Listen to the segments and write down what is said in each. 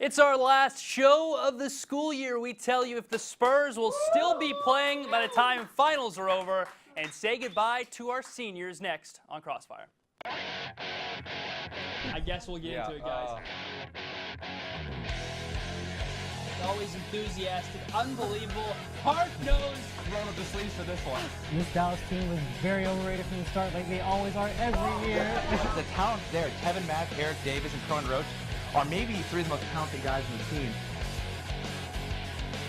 It's our last show of the school year. We tell you if the Spurs will still be playing by the time finals are over, and say goodbye to our seniors next on Crossfire. I guess we'll get into it, guys. Always enthusiastic, unbelievable, hard-nosed. Roll up the sleeves for this one. This Dallas team was very overrated from the start, like they always are every year. The talent's there. Tevin Mack, Eric Davis, and Cohen Roach are maybe three of the most talented guys in the team.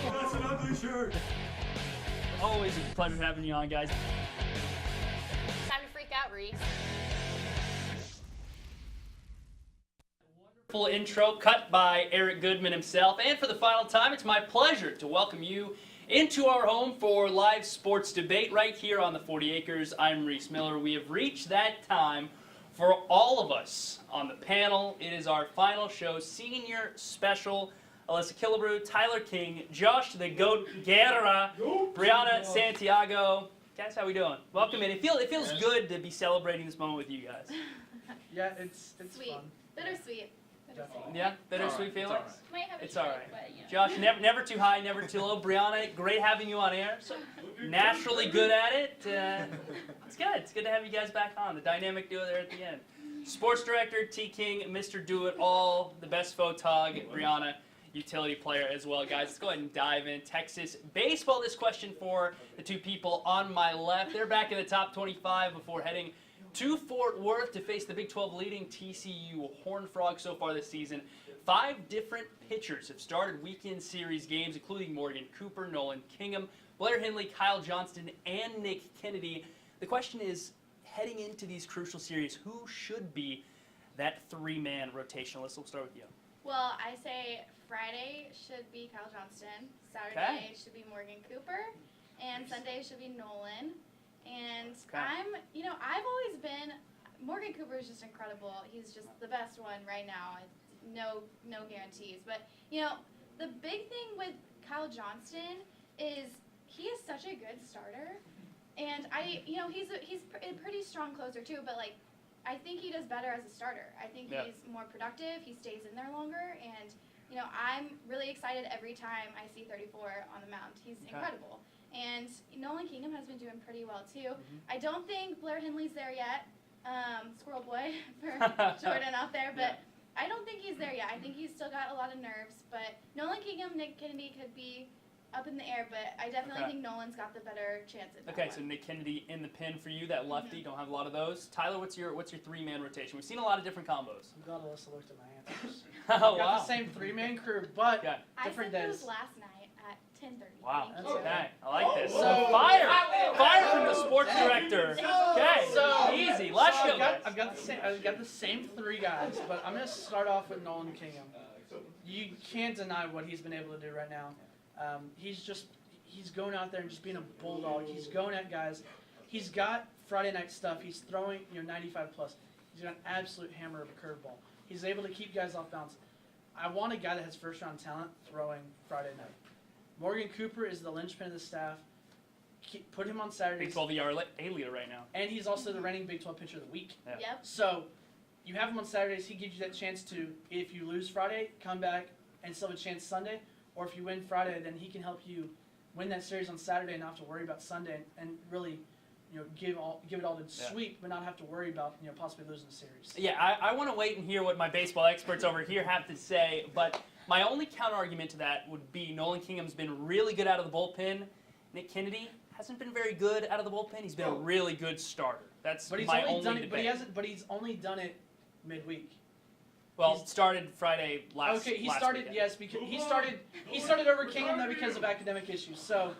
Oh, that's an ugly shirt. Always a pleasure having you on, guys. Time to freak out, Reese. Wonderful intro cut by Eric Goodman himself. And for the final time, it's my pleasure to welcome you into our home for live sports debate right here on the 40 Acres. I'm Reese Miller. We have reached that time for all of us on the panel. It is our final show, senior special. Elissa Killebrew, Tyler King, Josh the Goat, Guerra, Briana Santiago. Guys, how we doing? Welcome in. It feels good to be celebrating this moment with you guys. Yeah, it's Sweet. fun. Bittersweet. Yeah, bittersweet feelings. Might have a It's all shake, right. but, you know. Josh, never too high, never too low. Brianna, great having you on air. Naturally good at it. It's good. It's good to have you guys back on. The dynamic duo there at the end. Sports director T King, Mr. Do It All, the best photog, Brianna, utility player as well. Guys, let's go ahead and dive in. Texas baseball. This question for the two people on my left. They're back in the top 25 before heading to Fort Worth to face the Big 12 leading TCU Horned Frogs so far this season. 5 different pitchers have started weekend series games, including Morgan Cooper, Nolan Kingham, Blair Henley, Kyle Johnston, and Nick Kennedy. The question is, heading into these crucial series, who should be that 3-man rotation? Let's start with you. Well, I say Friday should be Kyle Johnston, Saturday should be Morgan Cooper, and Sunday should be Nolan. And I've always been, Morgan Cooper is just incredible. He's just the best one right now. No guarantees. But, the big thing with Kyle Johnston is he is such a good starter. And he's a pretty strong closer too, but I think he does better as a starter. I think he's more productive, he stays in there longer, and I'm really excited every time I see 34 on the mound. He's incredible. And Nolan Kingham has been doing pretty well too. I don't think Blair Henley's there yet, Squirrel Boy for Jordan out there, but I don't think he's there yet. I think he's still got a lot of nerves, but Nolan Kingham, Nick Kennedy could be up in the air, but I definitely think Nolan's got the better chance at that one. So Nick Kennedy in the pin for you, that lefty. Don't have a lot of those. Tyler, what's your 3-man rotation? We've seen a lot of different combos. I'm glad Alyssa looked at my answers. Oh, Got wow. the same 3-man crew, but I different sent days. those last night at 10:30. Wow. That's Okay. I like this. So- Fire from the sports director. Okay. So- Easy. Let's go. I've got the same 3 guys, but I'm gonna start off with Nolan Kingham. You can't deny what he's been able to do right now. He's going out there and just being a bulldog. He's going at guys. He's got Friday night stuff. He's throwing 95 plus. He's got an absolute hammer of a curveball. He's able to keep guys off balance. I want a guy that has first-round talent throwing Friday night. Morgan Cooper is the linchpin of the staff. Put him on Saturdays. Big 12 A leader right now. And he's also the reigning Big 12 pitcher of the week. Yeah. Yep. So you have him on Saturdays. He gives you that chance to, if you lose Friday, come back and still have a chance Sunday. Or if you win Friday, then he can help you win that series on Saturday and not have to worry about Sunday and really give it all to sweep, but not have to worry about possibly losing the series. Yeah, I want to wait and hear what my baseball experts over here have to say, but my only counter argument to that would be Nolan Kingham's been really good out of the bullpen. Nick Kennedy hasn't been very good out of the bullpen. He's been a really good starter. That's my only debate. But he's only done it midweek. Well, started Friday last. Okay, he last started. weekend. Yes, because he started over Kingham though because of academic issues. So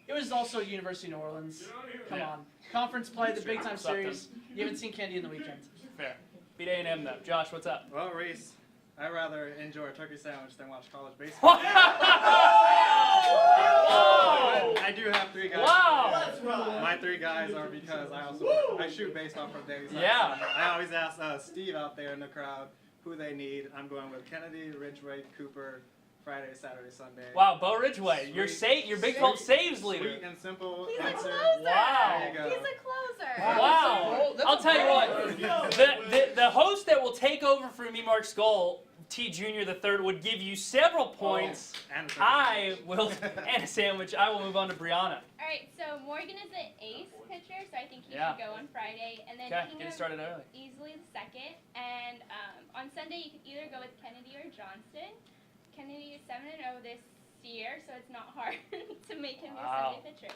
it was also University of New Orleans. Come on, conference play, the big time series. You haven't seen Candy in the weekend. Fair. Beat A&M though. Josh, what's up? Well, Reese, I'd rather enjoy a turkey sandwich than watch college baseball. I do have 3 guys. Wow. My 3 guys are because I shoot based off of days. Yeah. I always ask Steve out there in the crowd who they need. I'm going with Kennedy, Ridgeway, Cooper, Friday, Saturday, Sunday. Wow, Bo Ridgeway, your Big 12 saves leader. Sweet and simple He's answer. a closer. Wow. There you go. He's a closer. Wow. I'll tell you what, the host that will take over for me, Mark Skoll, T. Jr. the third would give you several points. And I will, and a sandwich. I will move on to Briana. All right, so Morgan is an ace pitcher, so I think he Yeah. should go on Friday. And then Okay, get it Hingham started early. easily the second. And on Sunday, you can either go with Kennedy or Johnston. Kennedy is 7-0 this year, so it's not hard to make him your Wow. Sunday pitcher.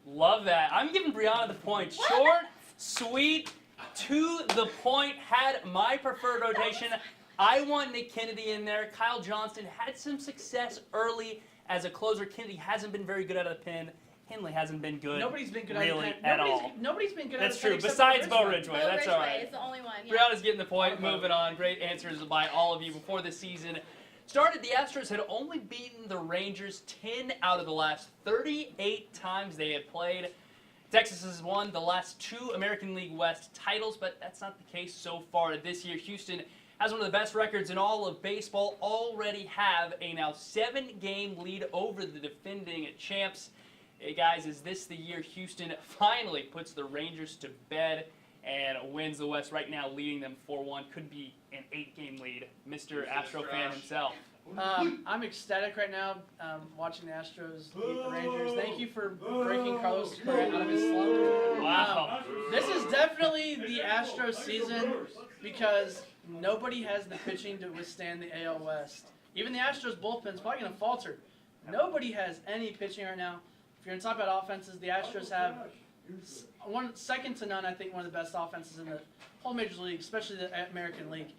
Love that. I'm giving Briana the point. Short, sweet, to the point. Had my preferred rotation. I want Nick Kennedy in there. Kyle Johnston had some success early as a closer. Kennedy hasn't been very good out of the pen. Henley hasn't been good. Nobody's been good really at the at pen. all. Nobody's been good That's at the pen true. except Besides for Bo Ridgeway. Ridgeway. Bo That's all Ridgeway right. is the only one. Yeah. Brianna's getting the point. Moving on. Great answers by all of you before the season started. The Astros had only beaten the Rangers 10 out of the last 38 times they had played. Texas has won the last 2 American League West titles, but that's not the case so far this year. Houston has one of the best records in all of baseball, already have a now 7-game lead over the defending champs. Hey guys, is this the year Houston finally puts the Rangers to bed and wins the West right now, leading them 4-1? Could be an 8-game lead. Mr. Astro fan himself. I'm ecstatic right now watching the Astros beat the Rangers. Thank you for breaking Carlos Correa out of his slump. Wow. This is definitely the Astros season because nobody has the pitching to withstand the AL West. Even the Astros bullpen's probably going to falter. Nobody has any pitching right now. If you're going to talk about offenses, the Astros have second to none, I think, one of the best offenses in the whole Major League, especially the American League.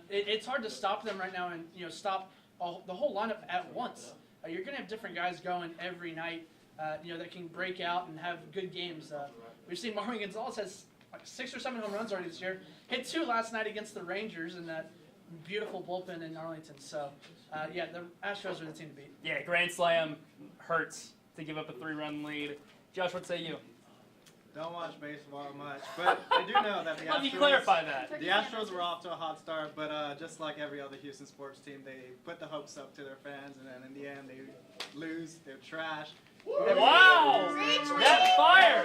It's hard to stop them right now and stop the whole lineup at once. You're going to have different guys going every night, that can break out and have good games. We've seen Marwin Gonzalez has like 6 or 7 home runs already this year. Hit 2 last night against the Rangers in that beautiful bullpen in Arlington. So, the Astros are the team to beat. Yeah, Grand Slam hurts to give up a 3-run lead. Josh, what say you? Don't watch baseball much, but I do know that the Let me Astros. clarify that. The Astros were off to a hot start, but just like every other Houston sports team, they put the hopes up to their fans, and then in the end, they lose. They're trash. Wow! That fire!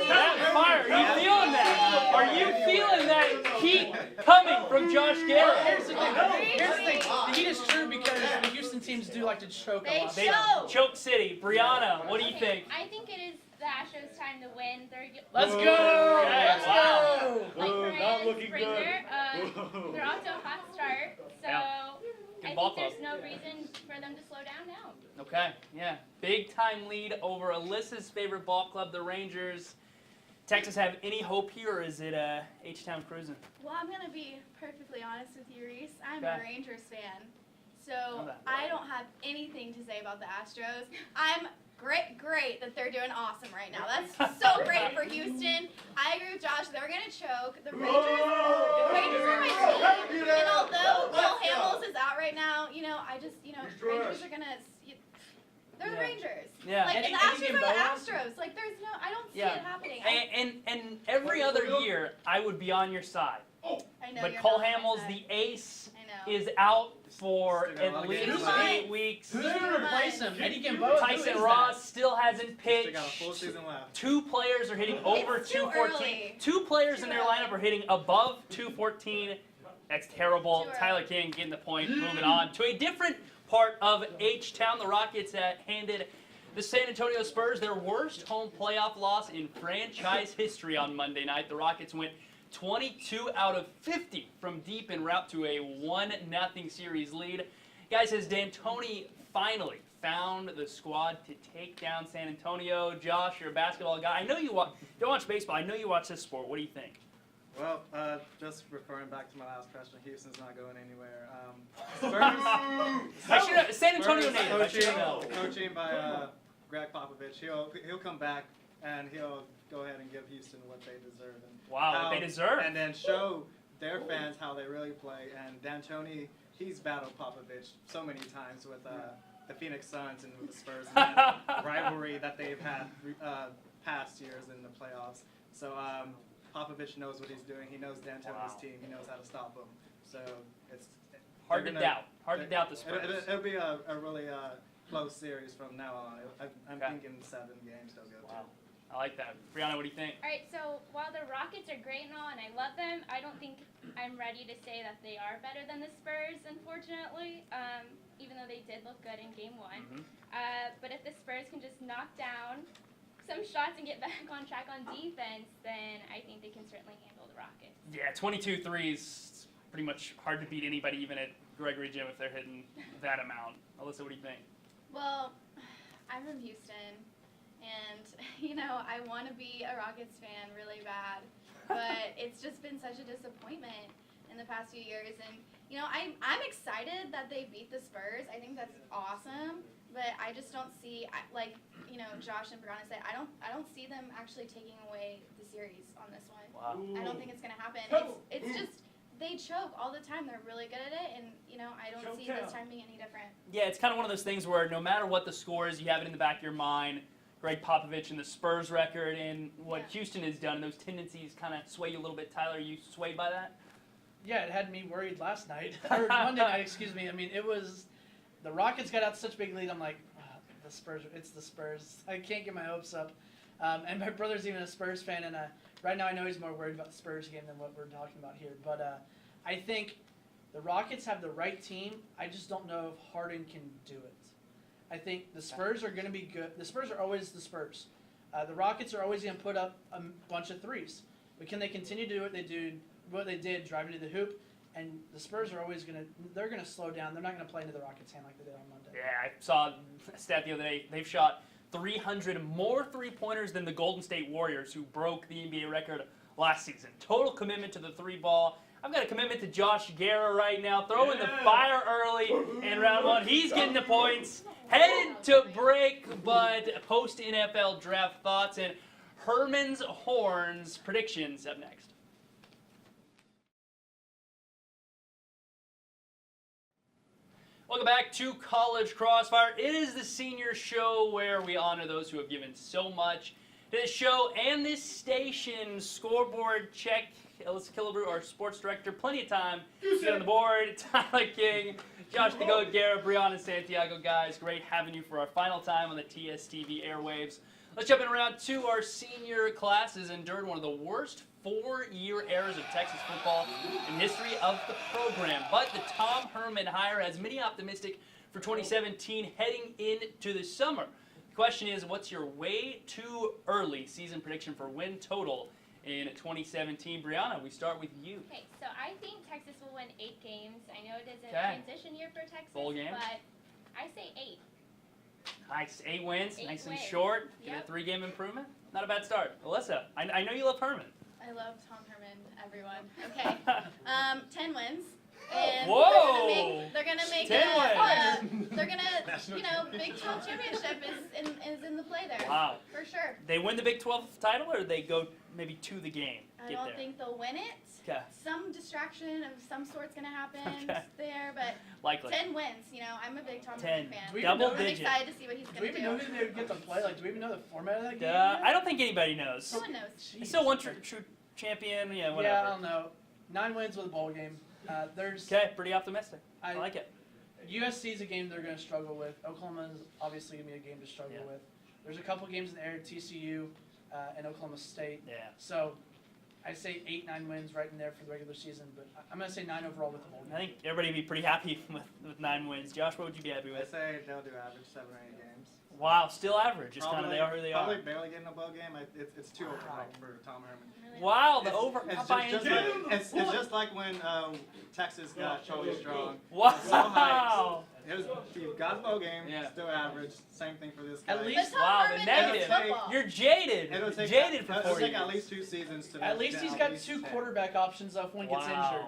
That fire! Are you feeling that? Are you feeling that heat coming from Josh Well, Guerra? here's the thing. The heat is true because the Houston teams do like to choke a lot. They Choke. choke city. Briana, what do you think? I think it is the Astros' time to win. Let's go! Okay, Let's wow. go! Like not Brianna looking Springer, good. they're off to a hot start, so Yeah. Good I ball think club. there's no reason for them to slow down now. Okay, yeah. Big time lead over Elissa's favorite ball club, the Rangers. Texas have any hope here, or is it H-Town cruising? Well, I'm going to be perfectly honest with you, Reese. I'm Okay. a Rangers fan, Know so that. I don't have anything to say about the Astros. I'm great that they're doing awesome right now. That's so great for Houston. I agree with Josh. They're going to choke. The Rangers are my team. And although Will Hamels is out right now, Rangers are going to... They're the Yeah. Rangers. Yeah. Like, Eddie the Astros are the Gamboa? Astros. Like, there's no... I don't see Yeah. it happening. And every other year, I would be on your side. I know But you're Cole not on my Hamels, side. the ace, I know. is out for Still got a lot at of least games left. 8 weeks. Who's going to replace him? Eddie Gamboa? Who Tyson is Ross still hasn't Still pitched. got a full season left. 2 players are hitting over It's too 214. early. 2 players in Too their early. lineup are hitting above 214. That's terrible. Too early. Tyler King getting the point. Moving on to a different part of H-Town. The Rockets handed the San Antonio Spurs their worst home playoff loss in franchise history on Monday night. The Rockets went 22 out of 50 from deep en route to a 1-0 series lead. Guys, has D'Antoni finally found the squad to take down San Antonio? Josh, you're a basketball guy. I know you don't watch baseball. I know you watch this sport. What do you think? Well, just referring back to my last question, Houston's not going anywhere. Spurs, I should have, San Antonio Spurs native. I should have known. coaching by Greg Popovich. He'll come back and he'll go ahead and give Houston what they deserve. And Wow, what they deserve. And then show their fans how they really play. And D'Antoni, he's battled Popovich so many times with the Phoenix Suns and with the Spurs and that rivalry that they've had past years in the playoffs. So Popovich knows what he's doing. He knows D'Antoni's team. He knows how to stop them. So it's Hard to they're doubt. Hard to doubt the Spurs. It'll be a really close series from now on. I'm Okay. thinking 7 games they'll go to. Wow. I like that. Briana, what do you think? All right, so while the Rockets are great and all, and I love them, I don't think I'm ready to say that they are better than the Spurs, unfortunately, even though they did look good in Game 1. But if the Spurs can just knock down some shots and get back on track on defense, then I think they can certainly handle the Rockets. Yeah, 22 threes. Pretty much hard to beat anybody, even at Gregory Gym, if they're hitting that amount. Alyssa, what do you think? Well, I'm from Houston, and, I want to be a Rockets fan really bad, but it's just been such a disappointment in the past few years, and, I'm excited that they beat the Spurs. I think that's awesome, but I just don't see, Josh and Brianna said, I don't see them actually taking away the series on this one. Wow. I don't think it's going to happen. It's just, they choke all the time. They're really good at it, and, I don't see this time being any different. Yeah, it's kind of one of those things where no matter what the score is, you have it in the back of your mind. Greg Popovich and the Spurs record and what Houston has done, and those tendencies kind of sway you a little bit. Tyler, are you swayed by that? Yeah, it had me worried last night, or Monday night, excuse me. I mean, it was, the Rockets got out to such a big lead, I'm like, the Spurs, it's the Spurs. I can't get my hopes up. And my brother's even a Spurs fan, and right now I know he's more worried about the Spurs game than what we're talking about here. But I think the Rockets have the right team. I just don't know if Harden can do it. I think the Spurs are going to be good. The Spurs are always the Spurs. The Rockets are always going to put up a bunch of threes. But can they continue to do what they did, driving to the hoop? And the Spurs are always they're going to slow down. They're not going to play into the Rockets' hand like they did on Monday. Yeah, I saw a stat the other day. They've shot 300 more three-pointers than the Golden State Warriors, who broke the NBA record last season. Total commitment to the three ball. I've got a commitment to Josh Guerra right now. Throwing the fire early in round one. He's getting the points. Headed to break, but post-NFL draft thoughts and Herman's Horns predictions up next. Welcome back to College Crossfire. It is the senior show where we honor those who have given so much to this show and this station. Scoreboard check. Elissa Killebrew, our sports director, plenty of time to get on the board. Tyler King, Josh the Goat, Guerra and Briana Santiago. Guys, great having you for our final time on the TSTV airwaves. Let's jump in around to our senior classes. Endured one of the worst 4-year eras of Texas football in history of the program. But the Tom Herman hire has many optimistic for 2017 heading into the summer. The question is, what's your way too early season prediction for win total in 2017? Brianna, we start with you. Okay, so I think Texas will win 8 games. I know it is a transition year for Texas, Bowl game. but I say 8. Nice, 8 wins, nice and wins. short. Get Yep. a 3-game improvement. Not a bad start. Alyssa, I know you love Herman. I love Tom Herman, everyone. Okay. 10 wins. And Whoa! They're gonna make 10 they're gonna, Big 12 championship is in the play there. Wow. For sure. They win the Big 12 title, or they go maybe to the game? I Get don't there. think they'll win it. Okay. Some distraction of some sort's gonna happen Okay. there, but Likely. 10 wins. I'm a big Tom 10. Herman fan. Do we Double even know- I'm digit. excited to see what he's Do gonna we even do. know who they would get to play? Like, do we even know the format of that game? I don't think anybody knows. Someone knows. It's still one true champion. Yeah, Yeah, I whatever. don't know. 9 wins with a bowl game. There's Okay, pretty optimistic. I like it. USC is a game they're going to struggle with. Oklahoma is obviously going to be a game to struggle Yeah. with. There's a couple games in the air, TCU and Oklahoma State. Yeah. So I say 8-9 wins right in there for the regular season, but I'm going to say 9 overall with the bowl game. I think everybody would be pretty happy with 9 wins. Josh, what would you be happy I with? say they'll do average 7 or 8 games. Wow, still average. It's kind of they are who they Probably are. barely getting a bowl game. It's too overhyped for Tom Herman. Really Wow, the It's- over. It's buying just, into like, it. it's just like when Texas got Charlie Strong. Wow. You got a bowl game, Yeah. still average. Same thing for this guy. At least- But Tom Wow, the Herman negative. knows football. You're jaded. It'll take, Jaded for it'll 4 take years. at least 2 seasons to. At least he's got 2 10. quarterback options if one gets injured.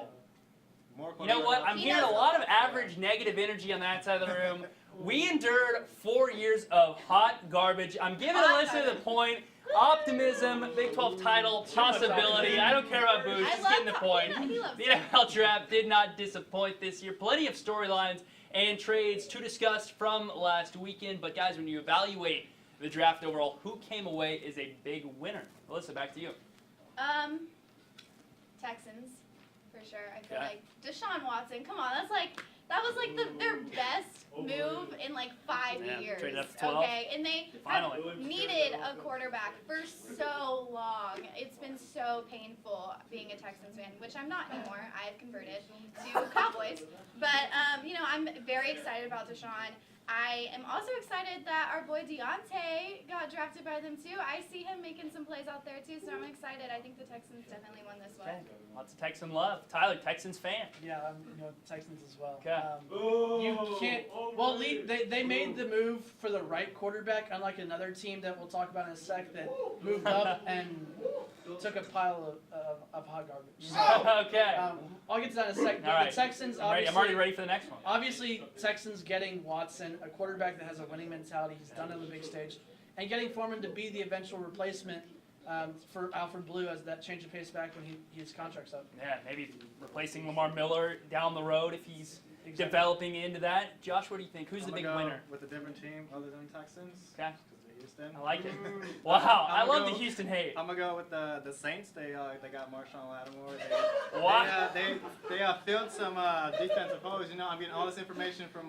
More You know what? I'm He hearing a knows lot of football. average negative energy on that side of the room. We endured 4 years of hot garbage. I'm giving Hot Alyssa the garbage. point. Optimism, Big 12 title, possibility. I don't care about booze. I Just love getting the Tom. point. He loves The Tom. NFL draft did not disappoint this year. Plenty of storylines and trades to discuss from last weekend. But guys, when you evaluate the draft overall, who came away as a big winner? Alyssa, back to you. Texans, for sure. I feel Yeah. like Deshaun Watson. Come on, That was like their best move in like 5 years. Traded up to 12. Okay, and they have Finally. needed a quarterback for so long. It's been so painful being a Texans fan, which I'm not anymore. I have converted to Cowboys. But I'm very excited about Deshaun. I am also excited that our boy Deontay got drafted by them too. I see him making some plays out there too, so I'm excited. I think the Texans definitely won this one. Okay. Lots of Texan love. Tyler, Texans fan. Yeah, I'm Texans as well. Okay. You can't. Well, they made the move for the right quarterback, unlike another team that we'll talk about in a sec that moved up and took a pile of hot garbage. So, Okay. I'll get to that in a sec. All right. The Texans, I'm already ready for the next one. Obviously, Texans getting Watson, a quarterback that has a winning mentality. He's done it on the big stage, and getting Foreman to be the eventual replacement for Alfred Blue as that change of pace back when his contract's up. Yeah, maybe replacing Lamar Miller down the road if he's developing into that. Josh, what do you think? Who's the big winner? With a different team other than Texans. Okay. Houston. I like it. Wow, I love the Houston hate. I'm gonna go with the Saints. They got Marshawn Lattimore. What? They filled some defensive holes. I'm getting all this information from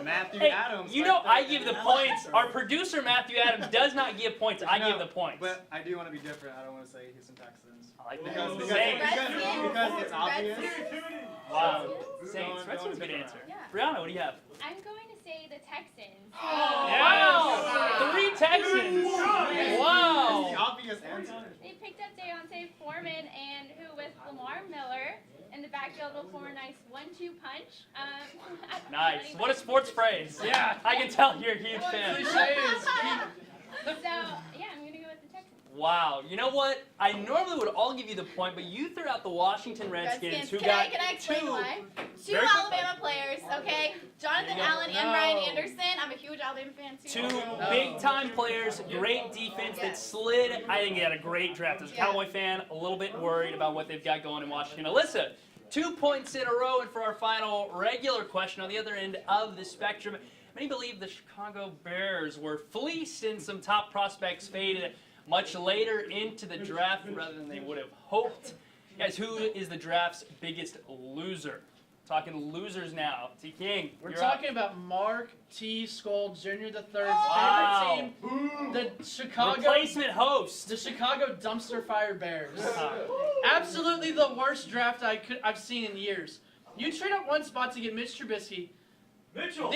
Matthew Adams. I give the points. Our producer Matthew Adams does not give points. I give the points. But I do want to be different. I don't want to say Houston Texans. I like Because it's obvious. Wow. Saints. Redskins, good answer. Yeah. Brianna, what do you have? I'm going to say the Texans. Wow! 3 Texans. Wow. That's the obvious answer. They picked up Deontay Foreman, and who with Lamar Miller in the backfield will form a nice 1-2 punch. Nice. What a sports phrase. Yeah, I can tell you're a huge fan. So, yeah, I'm going to go with the Texans. Wow. You know what? I normally would all give you the point, but you threw out the Washington Redskins, who got Can I explain two. why? Two Very Alabama players, okay? Jonathan Allen and Ryan Anderson. I'm a huge Alabama fan too. Two big-time players, great defense that slid. I think they had a great draft. As a Cowboy fan, a little bit worried about what they've got going in Washington. Alyssa, 2 points in a row, and for our final regular question on the other end of the spectrum, many believe the Chicago Bears were fleeced and some top prospects faded much later into the draft rather than they would have hoped. Guys, who is the draft's biggest loser? Talking losers now. T. King, We're you're talking up. about Mark T. Skoll Jr. III's Wow. favorite team, the Chicago Replacement host. The Chicago Dumpster Fire Bears. Absolutely the worst draft I've seen in years. You trade up one spot to get Mitch Trubisky. Mitchell,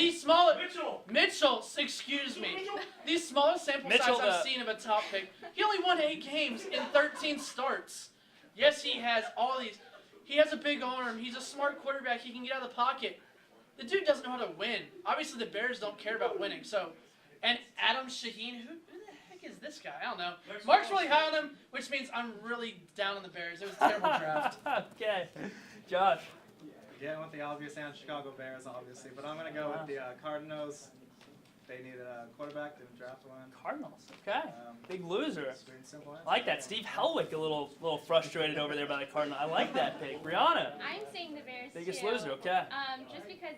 excuse me. These smallest sample size I've seen of a top pick. He only won 8 games in 13 starts. Yes, he has all these. He has a big arm. He's a smart quarterback. He can get out of the pocket. The dude doesn't know how to win. Obviously, the Bears don't care about winning. And Adam Shaheen, who the heck is this guy? I don't know. Mark's really high on him, which means I'm really down on the Bears. It was a terrible draft. Okay. Josh. Yeah, I went the obvious answer, Chicago Bears, obviously. But I'm going to go with the Cardinals. They needed a quarterback, didn't draft one. Cardinals. Okay. Big loser. Sweet and simple answer. I like that. Steve Helwick a little frustrated over there by the Cardinals. I like that pick. Brianna. I'm saying the Bears Biggest too. loser. Okay. Just because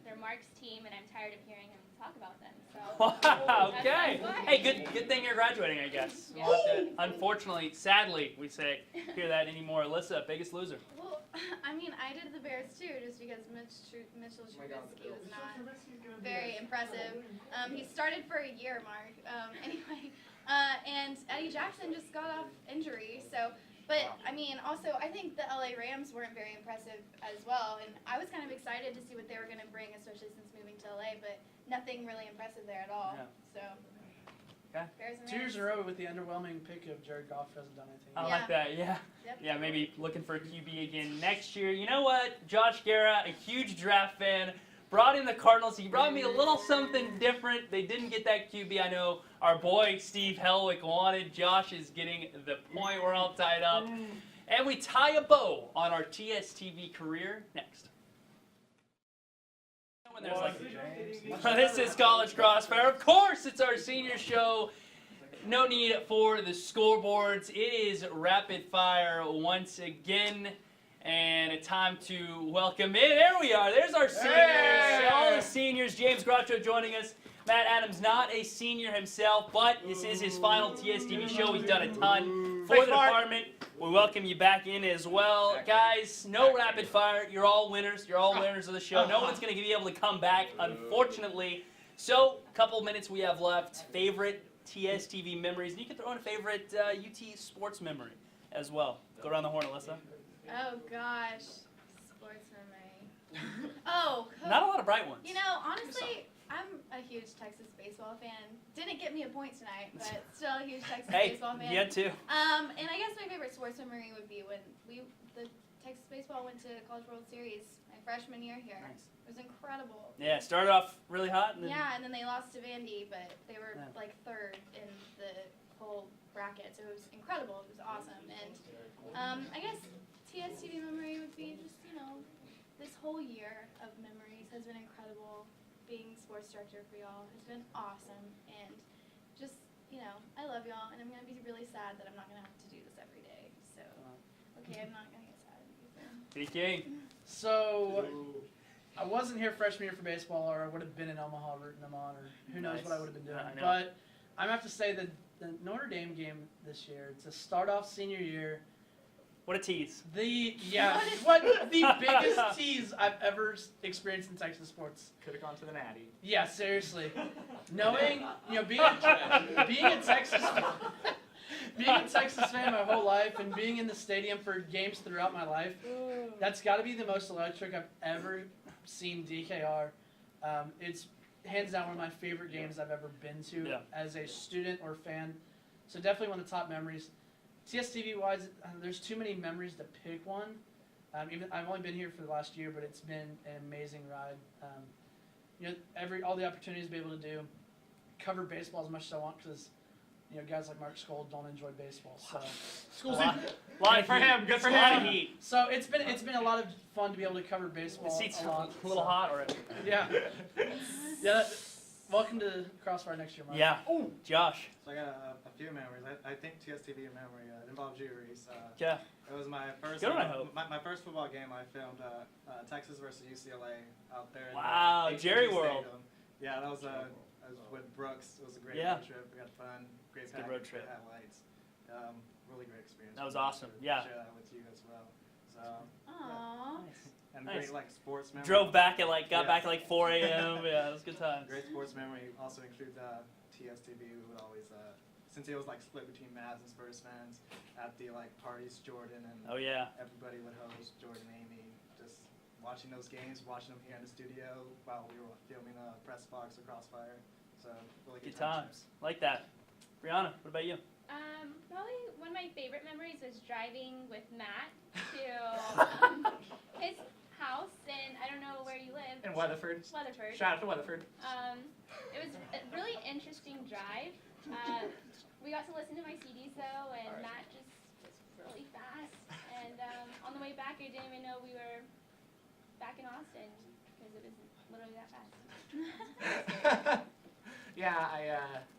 they're Mark's team, and I'm tired of hearing him talk about them. So. Wow, okay. That's why. Hey, good thing you're graduating, I guess. Yeah. We'll have to, unfortunately, sadly, we say, hear that anymore. Alyssa, biggest loser. Well, I mean, I did the Bears too, just because Mitchell Trubisky was not very impressive. He started for a year, Mark. Anyway, and Eddie Jackson just got off injury, so. But, I mean, also, I think the LA Rams weren't very impressive as well, and I was kind of excited to see what they were going to bring, especially since moving to LA, but nothing really impressive there at all. Yeah. So, Okay. Bears and 2 years in a Rams. row with the underwhelming pick of Jared Goff, who hasn't done anything. I Yeah. like that, yeah. Yep. Yeah, maybe looking for a QB again next year. You know what? Josh Guerra, a huge draft fan, brought in the Cardinals. He brought me a little something different. They didn't get that QB. I know our boy Steve Helwick wanted. Josh is getting the point. We're all tied up. And we tie a bow on our TSTV career next. When there's this is College Crossfire. Of course, it's our senior show. No need for the scoreboards. It is rapid fire once again. And it's time to welcome in. There we are. There's our seniors. All the seniors. James Groucho joining us. Matt Adams, not a senior himself, but this is his final TSTV show. He's done a ton for the department. We welcome you back in as well. Guys, no rapid fire. You're all winners. You're all winners of the show. No one's going to be able to come back, unfortunately. So, a couple minutes we have left. Favorite TSTV memories. And you can throw in a favorite UT sports memory as well. Go around the horn, Elissa. Oh gosh, sports memory. Oh, Not a lot of bright ones. you know, honestly, I'm a huge Texas baseball fan. Didn't get me a point tonight, but still a huge Texas baseball fan. You had two. And I guess my favorite sports memory would be when the Texas baseball went to College World Series my freshman year here. Nice. It was incredible. Yeah, started off really hot. And then, Yeah, and then they lost to Vandy, but they were like third in the whole bracket, so it was incredible. It was awesome. And I guess TSTV memory would be just, you know, this whole year of memories has been incredible. Being sports director for y'all has been awesome, and just, you know, I love y'all, and I'm gonna be really sad that I'm not gonna have to do this every day. So, okay, I'm not gonna get sad. King. So, I wasn't here freshman year for baseball, or I would have been in Omaha rooting them on, or who knows what I would have been doing. I know. But I'm gonna have to say that the Notre Dame game this year, to start off senior year, What a tease. the biggest tease I've ever experienced in Texas sports. Could have gone to the Natty. Yeah, seriously. Knowing, you know, being a Texas fan my whole life and being in the stadium for games throughout my life, that's got to be the most electric I've ever seen DKR. It's hands down one of my favorite games I've ever been to as a student or fan. So definitely one of the top memories. TSTV wise, there's too many memories to pick one. Even I've only been here for the last year, but it's been an amazing ride. You know, all the opportunities to be able to do, cover baseball as much as I want, because you know, guys like Mark Skold don't enjoy baseball. So School's in. Lot for him. Good for him. Heat. So it's been a lot of fun to be able to cover baseball. The seat's a lot, a little hot already. Yeah. Yeah. Welcome to Crossfire next year, Mark. Yeah. Oh, Josh. So I got a few memories. I think TSTV memory involves you, Reese. Yeah. It was my first. Good one, I hope. My first football game. I filmed Texas versus UCLA out there. In Wow, the Jerry AT&T World. Stadium. Yeah, that was I was with Brooks. It was a great road trip. We had fun. Great Good road trip. Had lights. Really great experience. That was awesome. Yeah. Share that with you as well. So. Aww. And Nice. great sports memory. Drove back at got back at 4 a.m. Yeah, it was good times. Great sports memory also includes TSTV. We would always, since it was split between Mavs and Spurs fans, at the parties, Jordan and everybody would host, Jordan, Amy, just watching those games, watching them here in the studio while we were filming Press Box or Crossfire. So really Good times. Like that. Brianna, what about you? Probably one of my favorite memories was driving with Matt to his house, and I don't know where you live. In Weatherford. Weatherford. Shout out to Weatherford. It was a really interesting drive. We got to listen to my CDs though, and Matt just was really fast. And on the way back, I didn't even know we were back in Austin because it was literally that fast. Yeah,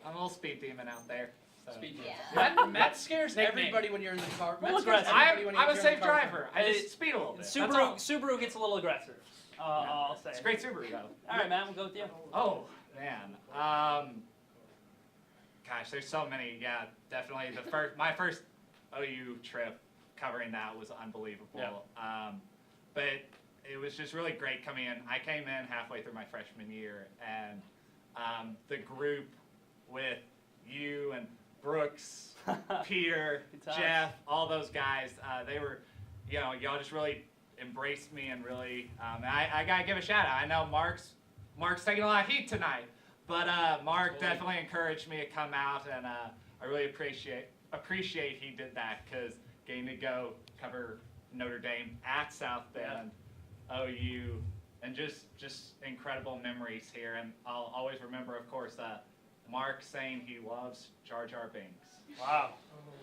I'm a little speed demon out there. So. Yeah. Matt scares everybody when you're in the car. Well, aggressive. I'm a safe driver. I just speed a little bit. Subaru gets a little aggressive. I'll say. It's a great Subaru though. All right, Matt, we'll go with you. Oh man. Gosh, there's so many. Yeah, definitely my first OU trip covering that was unbelievable. Yeah. But it was just really great coming in. I came in halfway through my freshman year, and the group with you and Brooks, Peter, Jeff, all those guys, they were, y'all just really embraced me and really, I gotta give a shout out. I know Mark's taking a lot of heat tonight, but Mark definitely encouraged me to come out, and I really appreciate he did that, because getting to go cover Notre Dame at South Bend, OU, and just incredible memories here. And I'll always remember, of course, Mark saying he loves Jar Jar Binks. Wow.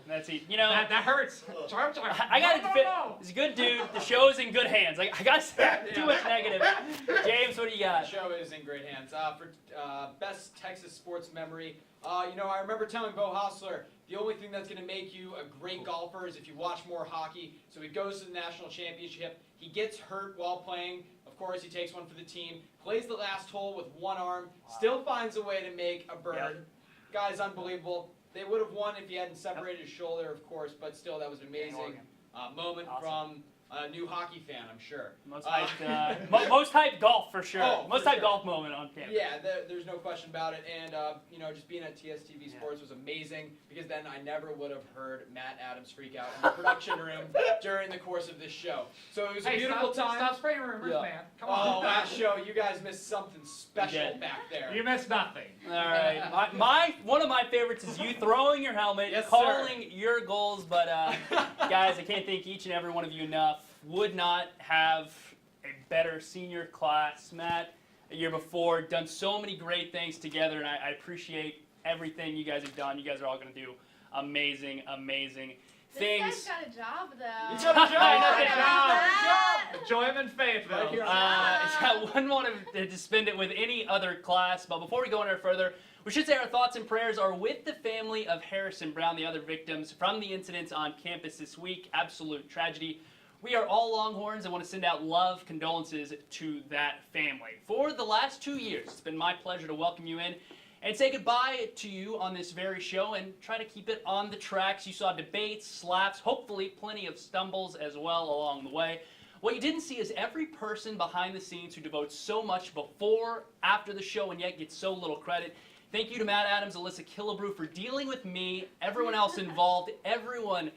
That's it. That hurts. Jar Jar. I got to fit. He's a good dude. The show is in good hands. I got to say too much negative. James, what do you got? The show is in great hands. For best Texas sports memory, I remember telling Bo Hostler, the only thing that's going to make you a great golfer is if you watch more hockey. So he goes to the national championship. He gets hurt while playing. Of Of course, he takes one for the team, plays the last hole with one arm, still finds a way to make a bird. Yep. Guy's unbelievable. They would have won if he hadn't separated his shoulder, of course, but still, that was an amazing moment from a new hockey fan, I'm sure. Most hyped, most hyped golf for sure. Oh, most for hyped sure. golf moment on campus. Yeah, there's no question about it. And, just being at TSTV Sports was amazing because then I never would have heard Matt Adams freak out in the production room during the course of this show. So it was a beautiful time. Stop spraying rumors, man. Come Oh, on. last show, you guys missed something special did. back there. You missed nothing. All right, one of my favorites is you throwing your helmet, Yes, calling your goals. But guys, I can't thank each and every one of you enough. Would not have a better senior class, Matt. A year before, done so many great things together, and I appreciate everything you guys have done. You guys are all going to do amazing, amazing things. This guy's got a job, though. You took a job. I got a job. Joy and faith, though. Right here. I wouldn't want to spend it with any other class, but before we go any further, we should say our thoughts and prayers are with the family of Harrison Brown, the other victims from the incidents on campus this week. Absolute tragedy. We are all Longhorns and want to send out love, condolences to that family. For the last 2 years, it's been my pleasure to welcome you in and say goodbye to you on this very show and try to keep it on the tracks. You saw debates, slaps, hopefully plenty of stumbles as well along the way. What you didn't see is every person behind the scenes who devotes so much before, after the show, and yet gets so little credit. Thank you to Matt Adams, Elissa Killebrew for dealing with me, everyone else involved, everyone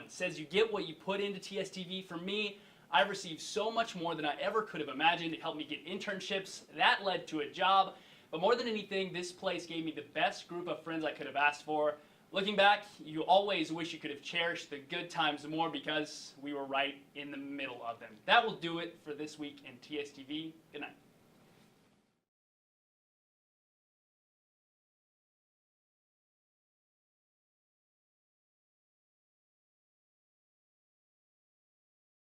says you get what you put into TSTV. For me, I've received so much more than I ever could have imagined. It helped me get internships. That led to a job. But more than anything, this place gave me the best group of friends I could have asked for. Looking back, you always wish you could have cherished the good times more because we were right in the middle of them. That will do it for this week in TSTV. Good night.